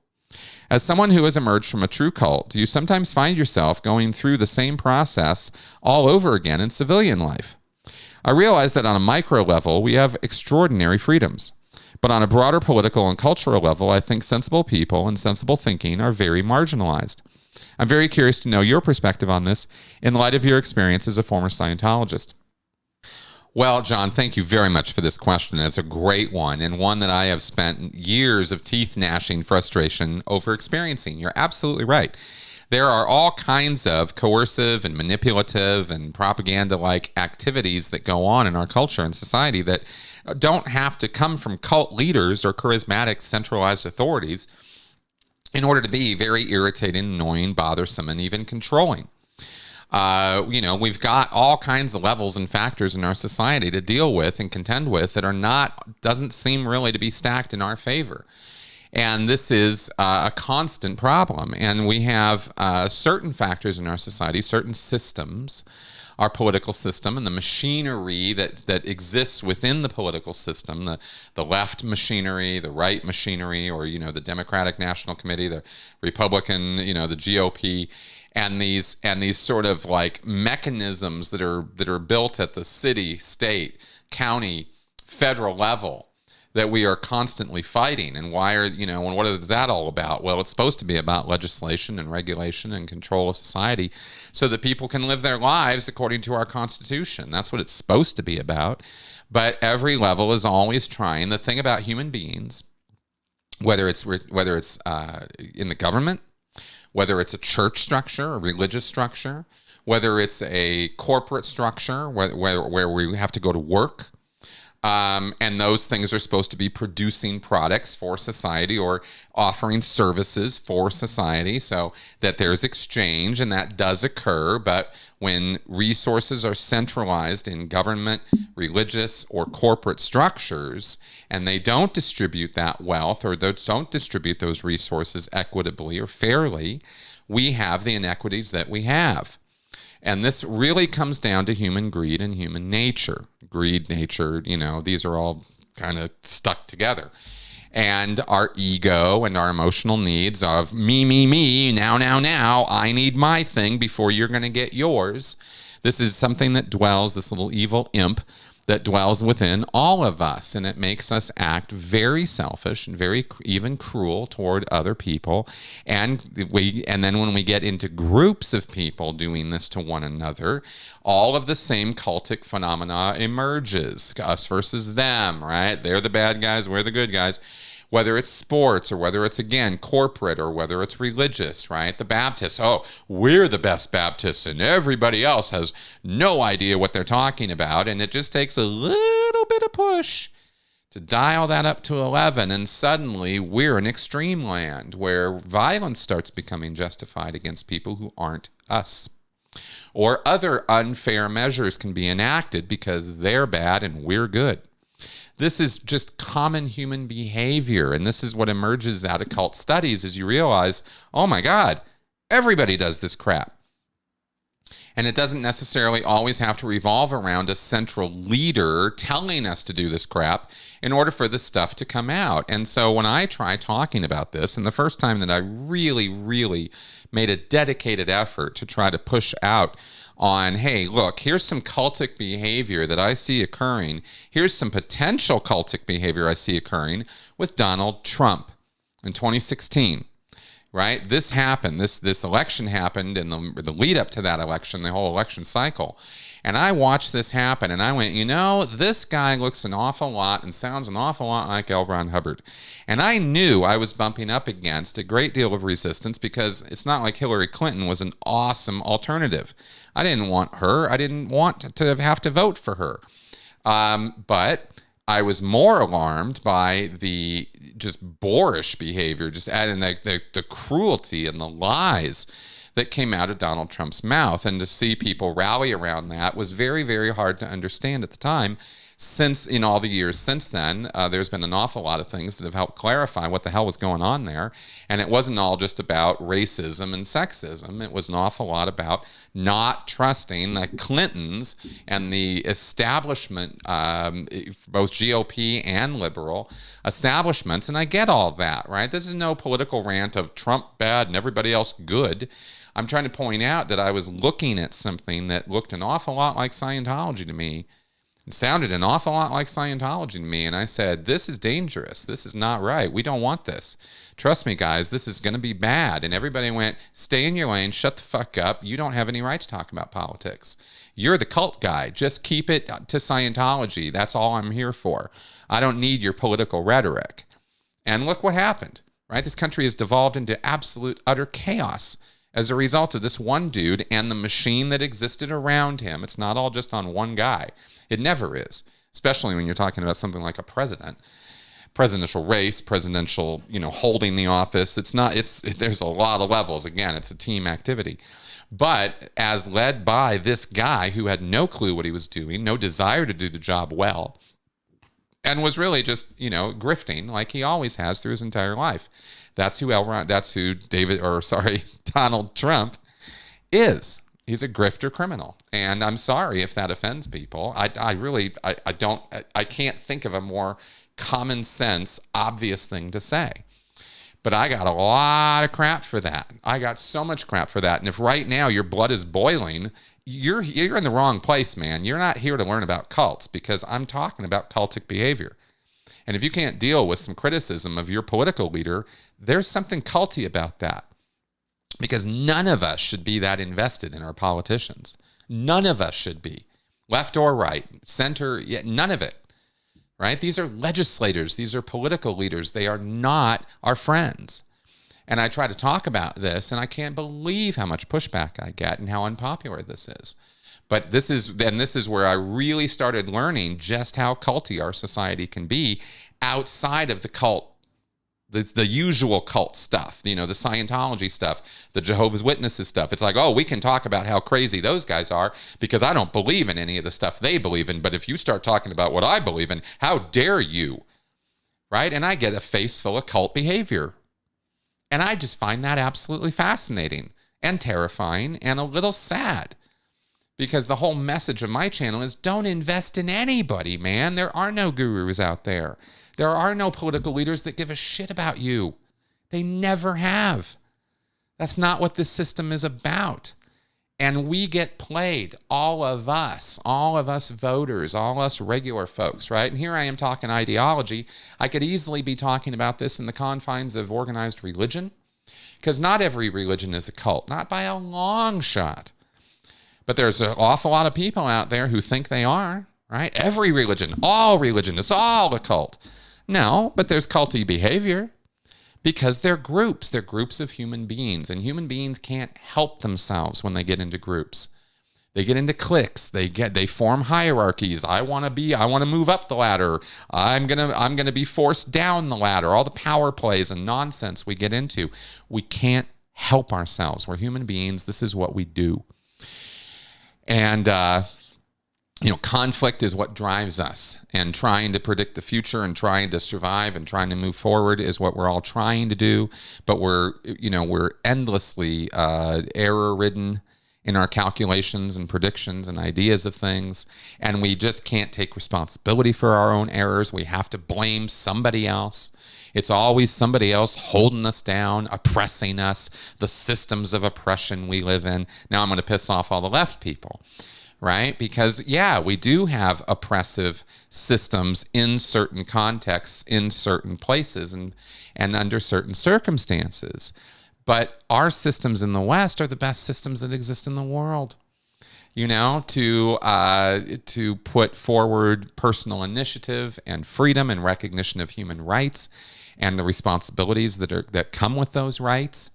As someone who has emerged from a true cult, do you sometimes find yourself going through the same process all over again in civilian life? I realize that on a micro level, we have extraordinary freedoms. But on a broader political and cultural level, I think sensible people and sensible thinking are very marginalized. I'm very curious to know your perspective on this in light of your experience as a former Scientologist. Well, John, thank you very much for this question. It's a great one, and one that I have spent years of teeth-gnashing frustration over experiencing. You're absolutely right. There are all kinds of coercive and manipulative and propaganda-like activities that go on in our culture and society that don't have to come from cult leaders or charismatic centralized authorities in order to be very irritating, annoying, bothersome, and even controlling. We've got all kinds of levels and factors in our society to deal with and contend with that doesn't seem really to be stacked in our favor. And this is a constant problem. And we have certain factors in our society, certain systems, our political system and the machinery that exists within the political system, the left machinery, the right machinery, or, the Democratic National Committee, the Republican, the GOP, and these sort of like mechanisms that are built at the city, state, county, federal level that we are constantly fighting. And and what is that all about? Well, it's supposed to be about legislation and regulation and control of society so that people can live their lives according to our Constitution. That's what it's supposed to be about. But every level is always trying. The thing about human beings, whether it's in the government, whether it's a church structure, a religious structure, whether it's a corporate structure where we have to go to work, and those things are supposed to be producing products for society or offering services for society so that there's exchange, and that does occur. But when resources are centralized in government, religious, or corporate structures, and they don't distribute that wealth or don't distribute those resources equitably or fairly, we have the inequities that we have. And this really comes down to human greed and human nature. Greed, nature, these are all kind of stuck together. And our ego and our emotional needs of me, now, I need my thing before you're going to get yours. This is something that dwells, this little evil imp that dwells within all of us, and it makes us act very selfish and very even cruel toward other people. And then when we get into groups of people doing this to one another, all of the same cultic phenomena emerges. Us versus them, right? They're the bad guys, we're the good guys. Whether it's sports or whether it's, again, corporate or whether it's religious, right? The Baptists, we're the best Baptists and everybody else has no idea what they're talking about. And it just takes a little bit of push to dial that up to 11. And suddenly we're in extreme land where violence starts becoming justified against people who aren't us. Or other unfair measures can be enacted because they're bad and we're good. This is just common human behavior, and this is what emerges out of cult studies as you realize, oh my God, everybody does this crap. And it doesn't necessarily always have to revolve around a central leader telling us to do this crap in order for this stuff to come out. And so when I try talking about this, and the first time that I really, really made a dedicated effort to try to push out on, hey, look, here's some cultic behavior that I see occurring. Here's some potential cultic behavior I see occurring with Donald Trump in 2016. Right? This happened. This election happened, and the lead up to that election, the whole election cycle. And I watched this happen, and I went, this guy looks an awful lot and sounds an awful lot like L. Ron Hubbard. And I knew I was bumping up against a great deal of resistance, because it's not like Hillary Clinton was an awesome alternative. I didn't want her. I didn't want to have to vote for her. But I was more alarmed by the just boorish behavior, just adding the cruelty and the lies that came out of Donald Trump's mouth. And to see people rally around that was very, very hard to understand at the time. Since, in all the years since then, there's been an awful lot of things that have helped clarify what the hell was going on there. And it wasn't all just about racism and sexism. It was an awful lot about not trusting the Clintons and the establishment, both GOP and liberal establishments. And I get all that, right? This is no political rant of Trump bad and everybody else good. I'm trying to point out that I was looking at something that looked an awful lot like Scientology to me. It sounded an awful lot like Scientology to me, and I said, this is dangerous. This is not right. We don't want this. Trust me, guys, this is going to be bad. And everybody went, stay in your lane, shut the fuck up. You don't have any right to talk about politics. You're the cult guy. Just keep it to Scientology. That's all I'm here for. I don't need your political rhetoric. And look what happened, right? This country has devolved into absolute, utter chaos as a result of this one dude and the machine that existed around him. It's not all just on one guy. It never is, especially when you're talking about something like a presidential race, presidential, holding the office. There's a lot of levels. Again, it's a team activity. But as led by this guy who had no clue what he was doing, no desire to do the job well, and was really just, grifting like he always has through his entire life. That's who Donald Trump is. He's a grifter criminal. And I'm sorry if that offends people. I can't think of a more common sense, obvious thing to say. But I got a lot of crap for that. I got so much crap for that. And if right now your blood is boiling, you're in the wrong place, man. You're not here to learn about cults, because I'm talking about cultic behavior. And if you can't deal with some criticism of your political leader, there's something culty about that. Because none of us should be that invested in our politicians. None of us should be. Left or right, center, none of it. Right? These are legislators. These are political leaders. They are not our friends. And I try to talk about this, and I can't believe how much pushback I get and how unpopular this is. But this is where I really started learning just how culty our society can be outside of the cult. The usual cult stuff, the Scientology stuff, the Jehovah's Witnesses stuff. It's like, oh, we can talk about how crazy those guys are because I don't believe in any of the stuff they believe in. But if you start talking about what I believe in, how dare you? Right? And I get a face full of cult behavior. And I just find that absolutely fascinating and terrifying and a little sad. Because the whole message of my channel is don't invest in anybody, man. There are no gurus out there. There are no political leaders that give a shit about you. They never have. That's not what this system is about. And we get played, all of us voters, all us regular folks, right? And here I am talking ideology. I could easily be talking about this in the confines of organized religion, because not every religion is a cult, not by a long shot. But there's an awful lot of people out there who think they are, right? Every religion, it's all a cult. No, but there's culty behavior because they're groups of human beings, and human beings can't help themselves when they get into groups. They get into cliques, they form hierarchies. I want to move up the ladder. I'm going to be forced down the ladder. All the power plays and nonsense we get into. We can't help ourselves. We're human beings. This is what we do. And conflict is what drives us, and trying to predict the future and trying to survive and trying to move forward is what we're all trying to do. But we're endlessly error-ridden in our calculations and predictions and ideas of things. And we just can't take responsibility for our own errors. We have to blame somebody else. It's always somebody else holding us down, oppressing us, the systems of oppression we live in. Now I'm going to piss off all the left people, right? Because, yeah, we do have oppressive systems in certain contexts, in certain places, and under certain circumstances. But our systems in the West are the best systems that exist in the world. You know, to put forward personal initiative and freedom and recognition of human rights and the responsibilities that come with those rights.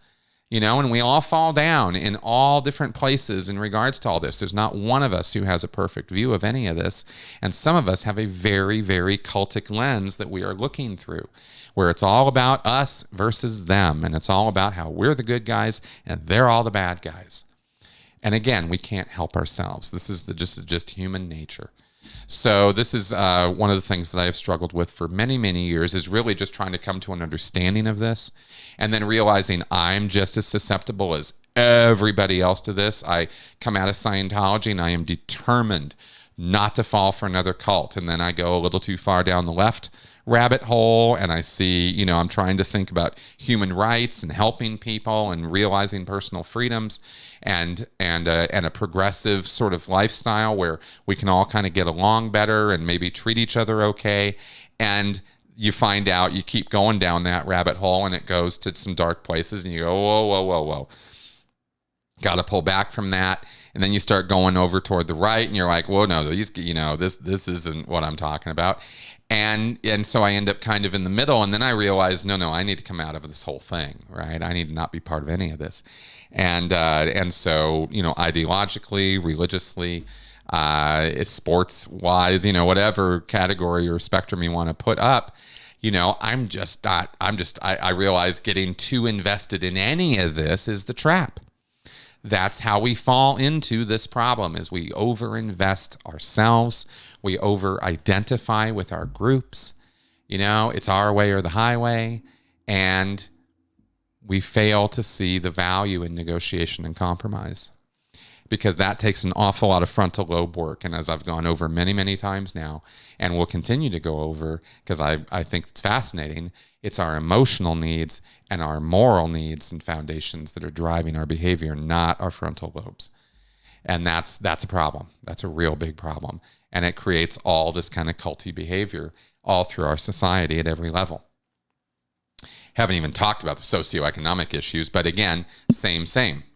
You know, and we all fall down in all different places in regards to all this. There's not one of us who has a perfect view of any of this. And some of us have a very, very cultic lens that we are looking through, where it's all about us versus them. And it's all about how we're the good guys and they're all the bad guys. And again, we can't help ourselves. This is just human nature. So this is one of the things that I have struggled with for many, many years, is really just trying to come to an understanding of this, and then realizing I'm just as susceptible as everybody else to this. I come out of Scientology and I am determined not to fall for another cult. And then I go a little too far down the left rabbit hole, and I see, you know, I'm trying to think about human rights and helping people and realizing personal freedoms and a progressive sort of lifestyle where we can all kind of get along better and maybe treat each other okay. And you find out you keep going down that rabbit hole and it goes to some dark places, and you go, whoa. Got to pull back from that. And then you start going over toward the right, and you're like, whoa, no, these, you know, this isn't what I'm talking about. And so I end up kind of in the middle, and then I realize, no, I need to come out of this whole thing, right? I need to not be part of any of this. And so, you know, ideologically, religiously, sports wise, you know, whatever category or spectrum you want to put up, you know, I realize getting too invested in any of this is the trap. That's how we fall into this problem, is we overinvest ourselves. We over-identify with our groups. You know, it's our way or the highway. And we fail to see the value in negotiation and compromise, because that takes an awful lot of frontal lobe work. And as I've gone over many, many times now, and will continue to go over, because I think it's fascinating, it's our emotional needs and our moral needs and foundations that are driving our behavior, not our frontal lobes. And that's a problem. That's a real big problem. And it creates all this kind of culty behavior all through our society at every level. Haven't even talked about the socioeconomic issues, but again, same,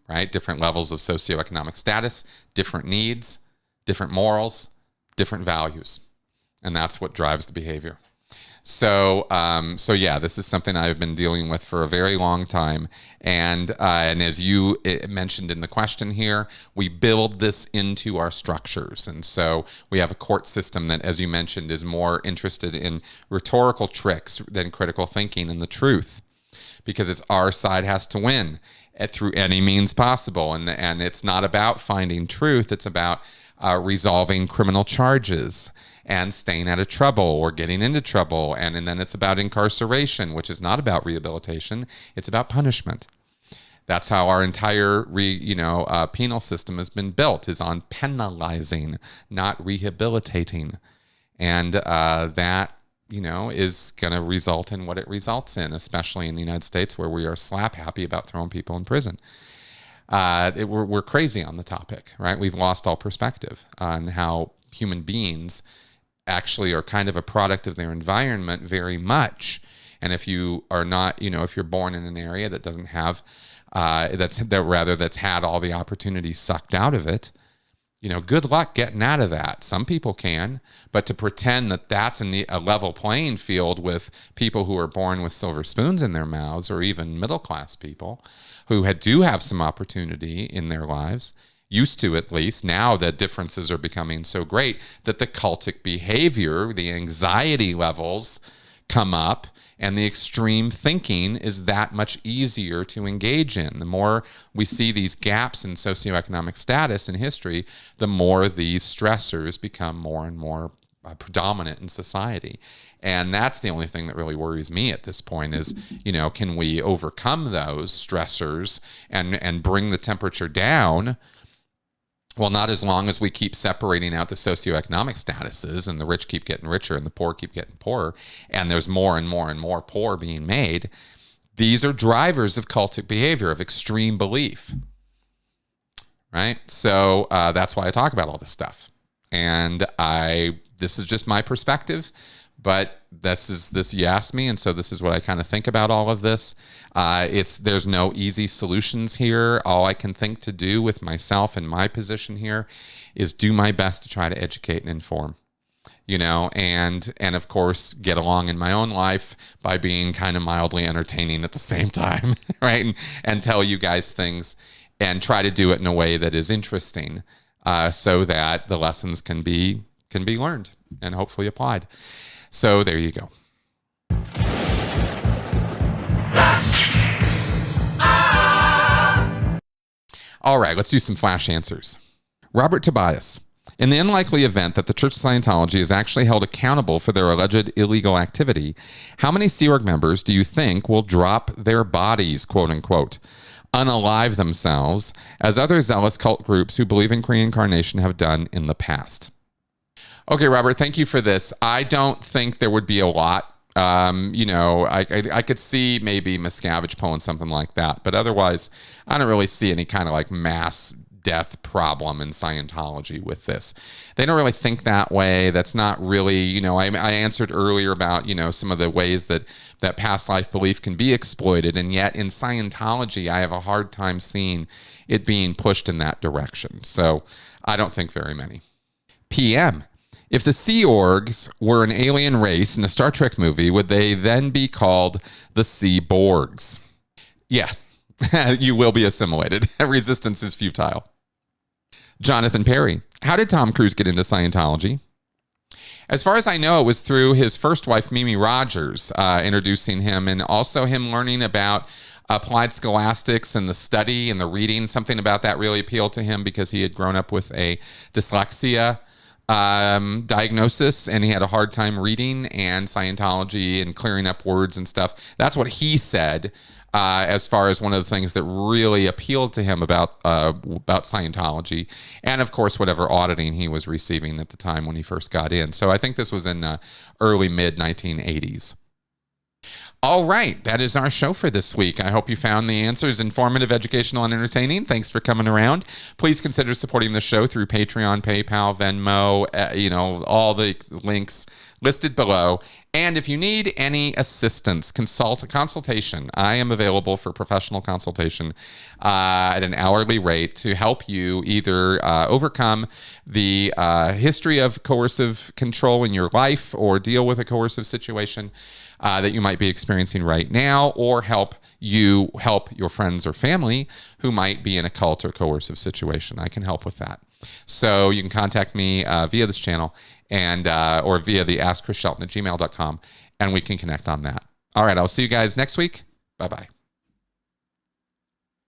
right? Different levels of socioeconomic status, different needs, different morals, different values. And that's what drives the behavior. So yeah, this is something I've been dealing with for a very long time. And as you mentioned in the question here, we build this into our structures. And so we have a court system that, as you mentioned, is more interested in rhetorical tricks than critical thinking and the truth, because it's our side has to win through any means possible. And it's not about finding truth. It's about resolving criminal charges and staying out of trouble or getting into trouble. And then it's about incarceration, which is not about rehabilitation. It's about punishment. That's how our entire penal system has been built, is on penalizing, not rehabilitating. And that, you know, is going to result in what it results in, especially in the United States, where we are slap happy about throwing people in prison. We're crazy on the topic, right? We've lost all perspective on how human beings actually are kind of a product of their environment very much. And if you are not, you know, if you're born in an area that doesn't have, that's had all the opportunities sucked out of it, you know, good luck getting out of that. Some people can, but to pretend that that's a level playing field with people who are born with silver spoons in their mouths, or even middle-class people who do have some opportunity in their lives, used to at least. Now the differences are becoming so great that the cultic behavior, the anxiety levels come up, and the extreme thinking is that much easier to engage in. The more we see these gaps in socioeconomic status in history, the more these stressors become more and more predominant in society. And that's the only thing that really worries me at this point is, you know, can we overcome those stressors and bring the temperature down Well, not as long as we keep separating out the socioeconomic statuses and the rich keep getting richer and the poor keep getting poorer, and there's more and more and more poor being made. These are drivers of cultic behavior, of extreme belief, right? So that's why I talk about all this stuff. And this is just my perspective, but you asked me, and so this is what I kind of think about all of this. There's no easy solutions here. All I can think to do with myself and my position here is do my best to try to educate and inform, and of course get along in my own life by being kind of mildly entertaining at the same time, right? And tell you guys things and try to do it in a way that is interesting, so that the lessons can be learned and hopefully applied. So there you go. All right, let's do some flash answers. Robert Tobias. In the unlikely event that the Church of Scientology is actually held accountable for their alleged illegal activity, how many Sea Org members do you think will drop their bodies, quote unquote, unalive themselves, as other zealous cult groups who believe in reincarnation have done in the past? Okay, Robert, thank you for this. I don't think there would be a lot. I could see maybe Miscavige pulling something like that, but otherwise, I don't really see any kind of like mass death problem in Scientology with this. They don't really think that way. That's not really, I answered earlier about, some of the ways that past life belief can be exploited. And yet in Scientology, I have a hard time seeing it being pushed in that direction. So I don't think very many. PM. If the Sea Orgs were an alien race in a Star Trek movie, would they then be called the Sea Borgs? Yeah, you will be assimilated. Resistance is futile. Jonathan Perry. How did Tom Cruise get into Scientology? As far as I know, it was through his first wife, Mimi Rogers, introducing him, and also him learning about applied scholastics and the study and the reading. Something about that really appealed to him because he had grown up with a dyslexia diagnosis, and he had a hard time reading, and Scientology and clearing up words and stuff. That's what he said, as far as one of the things that really appealed to him about Scientology, and of course whatever auditing he was receiving at the time when he first got in. So I think this was in the early mid 1980s. All right, that is our show for this week. I hope you found the answers informative, educational, and entertaining. Thanks for coming around. Please consider supporting the show through Patreon, PayPal, Venmo, all the links listed below. And if you need any assistance, consultation, I am available for professional consultation at an hourly rate to help you either overcome the history of coercive control in your life or deal with a coercive situation that you might be experiencing right now, or help your friends or family who might be in a cult or coercive situation. I can help with that. So you can contact me via this channel and or via the AskChrisShelton@gmail.com, and we can connect on that. All right, I'll see you guys next week. Bye-bye.